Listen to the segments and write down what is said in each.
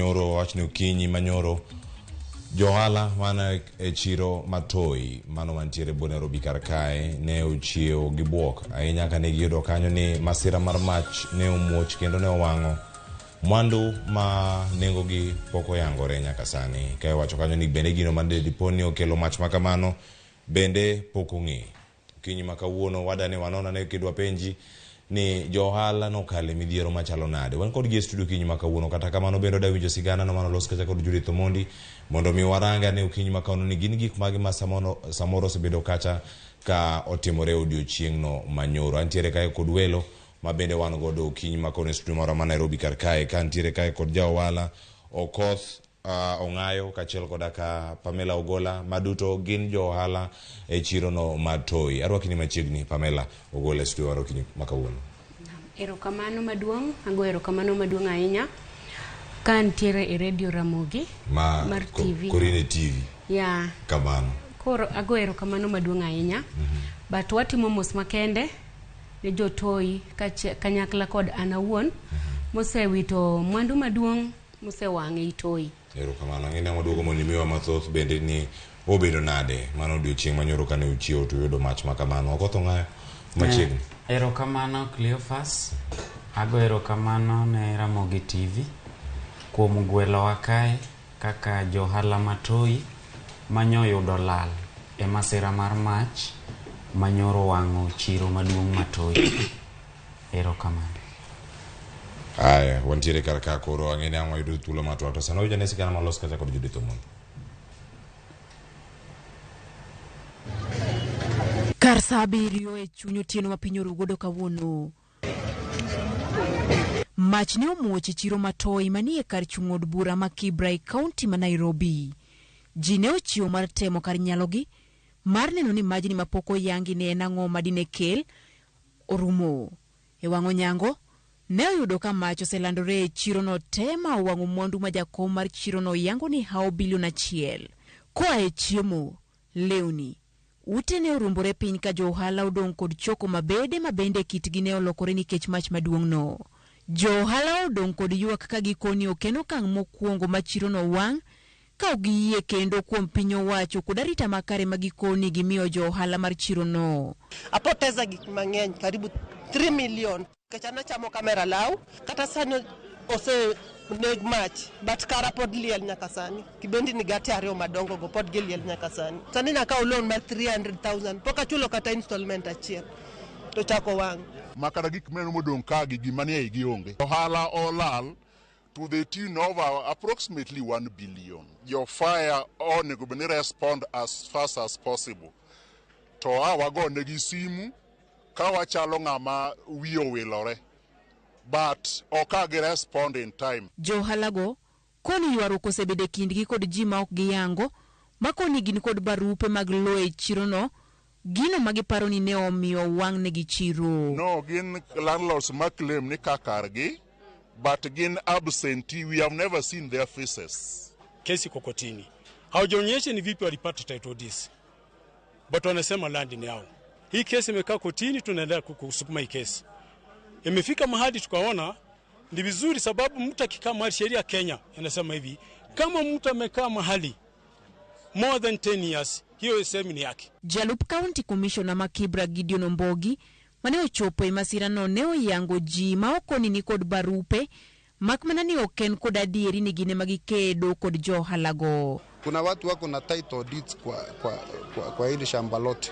manyoro, wachni okinyi manyoro. Johala mana e chiro matoi, mano mantiere buo Nairobi kar kae, ne ochiewo gi buok. Ahinya ka ne giyudo kanyo ni masira mar mach ne omuoch kendo ne owang'o mwandu ma nengo gi poko yangore nyaka sani. Kae wacho kanyo ni bende gino mande diponi okelo mach makamano bende poko ng'e. Kinyi makawuono wadane wanona ne kidwa penji ni johala no kale midhiero machalo nade. Wan kod gi studio kinyi makawuono kata kamano bendo da winjo sigana no mano los kacha kod Judith Omondi mondo mi waranga ne kinyi makawuono ni gin gik magi ma samoro sebedo kacha ka otimore odiochieng' no manyoro. Antiere kae kod welo ma bende wan godo kinyi makawuono studio mara ma Nairobi kar kae. Ka antiere kae kod jaohala Okoth Ong'ayo kachiel koda ka Pamela Ogola maduto gin johala e chiro no matoi. Arwakini machiegni Pamela Ogola studio waro kinyi makawuono. Erokamano maduong', ago erokamano maduong' ahinya. Ka antiere e radio Ramogi mar TV. Korine TV. Yeah. Kamano. Koro ago erokamano maduong' ahinya. But watimo mos makende ne jotoi kanyakla kod anawuon mosewito mwandu maduong' mosewang'e itoi. Erokamano. Ng'ina maduogo monimiwa mathoth bende ni obedo nade mano odiochieng' manyoro kane uchiewo to yudo mach makamano. Okoth Ong'ayo machiegni. Erokamano Cleophas. Ago erokamano ne Ramogi TV kuom gwelowa kae kaka johala matoi manyo yudo lal e masira mar mach manyoro wang'o chiro maduong' matoi. Erokamano. Aya, wantiere kar ka koro ang'ene ang'o yudo thuolo matwa to sano jane sigana malos kacha kod Judith Omondi. Kar saa 7 e chuny otieno ma piny orugodo kawuono. Mach ne omuoch chiro matoi manie kar chung' od bura ma Kibra e kaunti ma Nairobi. Ji ne ochiwo mar temo kar nyalogi mar neno ni majni mapoko yangi ne en ang'o madine kel orumo. E wang'o nyango ne oyudo ka mach oselandore e chiro no tema owang'o mwandu ma jakom mar chiro no yango ni hao bilion 1. Koa e chiemo, lewni, ute ne orumbore piny ka johala odong' kod choko mabende kitgi ne olokore nikech mach maduong' no. Johala odong' kod ywak ka gikoni okeno kang' mokwongo ma chiro no wang' ka ogiyie kendo kuom piny owacho kod arita makare magikoni gimiyo johala mar chiro no. Apoteza gik mang'eny karibu 3 million. Kachana chamo kamera law kata sano ose neg mach but kara pod liel nyaka sani kibendi ni gati ariyo madongo go pod liel nyaka sani sani na ka loan mar 300,000 poka chulo kata installment achiel to chako wang' makara gik meno modong' ka gima ne igi onge. Ohala olal to the tune of approximately 1 billion. Your fire onego beni respond as fast as possible. To awago negi simu kawa chalo ng'ama wiyo wilore, but okagi respond in time. Johalago koni ywaruok osebede kindgi kod ji ma ok giyango makoni gin kod barupe mag lo e chiro no gino magiparo ni ne omiyo wang' negi chiro. No, gin landlords maclaim ni kakargi, but gin absentee. We have never seen their faces. Kesi kokotini haujaonyesha ni vipi walipata title deeds, but wanasema land ni yao. Hii kesi imekaa kotini, tunaendelea kusukuma hii kesi. Imefika mahali tukaona ni vizuri, sababu mtu akikaa mahali, sheria Kenya inasema hivi, kama mtu amekaa mahali more than 10 years, hiyo sehemu ni yake. Jalup County Commissioner Makibra Gideon Ombogi mane ochopo e masira no ne oyango ji ma okoni ni kod barupe makmana ni oken kod adieri ni gine magikedo kod johalago. Kuna watu wako na title deeds kwa hili shamba lote.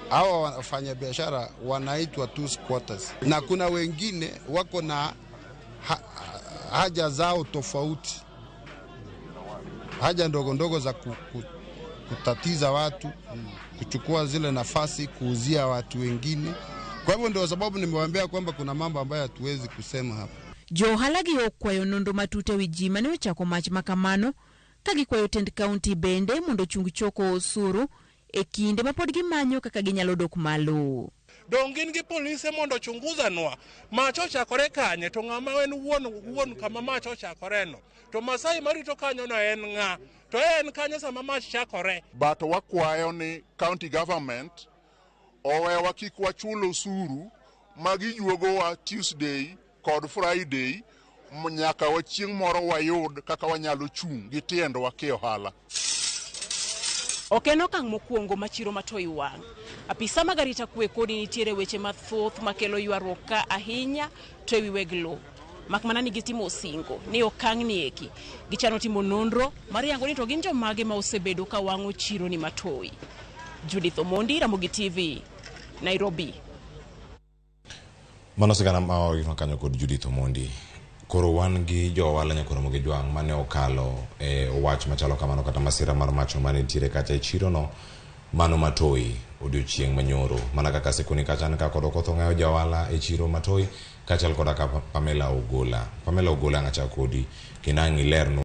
Hawa wafanya biashara wanaitwa two squatters, na kuna wengine wako na haja zao tofauti, haja ndogo ndogo za kutatiza watu, kuchukua zile nafasi kuuzia watu wengine. Kwa hivyo ndio sababu nimewaambia kwamba kuna mambo ambayo hatuwezi kusema hapa. Johalagi okwayo nondo matute wijima ne ochako mach makamano kagikwayo tend county bende mondo chung choko osuru e kinde mapod gimanyo kaka ginyalo dok malo. Dongin gi polise mondo chunguza nwa macho chakore kanye to ng'ama en wuon kama macho chakore no to Masai marito kanyo no en ng'a to en kanyo sama mach chakore. But wakwayo ni county government owewa kik wachulo osuru magijuogo wa Tuesday kod Friday nyaka wachieng' moro wayud kaka wanyalo chung' gi tiendwa ki ohala. Ok en okang' mokwongo ma chiro Matoi wang'. Apisa mag arita kwe kodi nitiere weche mathoth makelo ywaruok ka ahinya to ewi weg lo. Mak mana ni gitimo singo ni okang' ni eki gichano timo nonro mar yango ni to gin jomage ma osebedo ka wang'o chiro ni Matoi. Judith Omondi, Ramogi TV, Nairobi. Mano sigana ma kanyo kod Judith Omondi. Koro wan gi jo wala nyakoro moge jwang' mane okalo wach machalo kamano kata masira mar mach mane nitiere kacha e chiro no mano Matoi odiochieng' manyoro. Mana kaka sekuni kacha ka kod okotho ng'ayo jo wala e chiro Matoi kachal koda ka Pamela Ogola. Pamela Ogola ng'acha kodi kinang'i lerno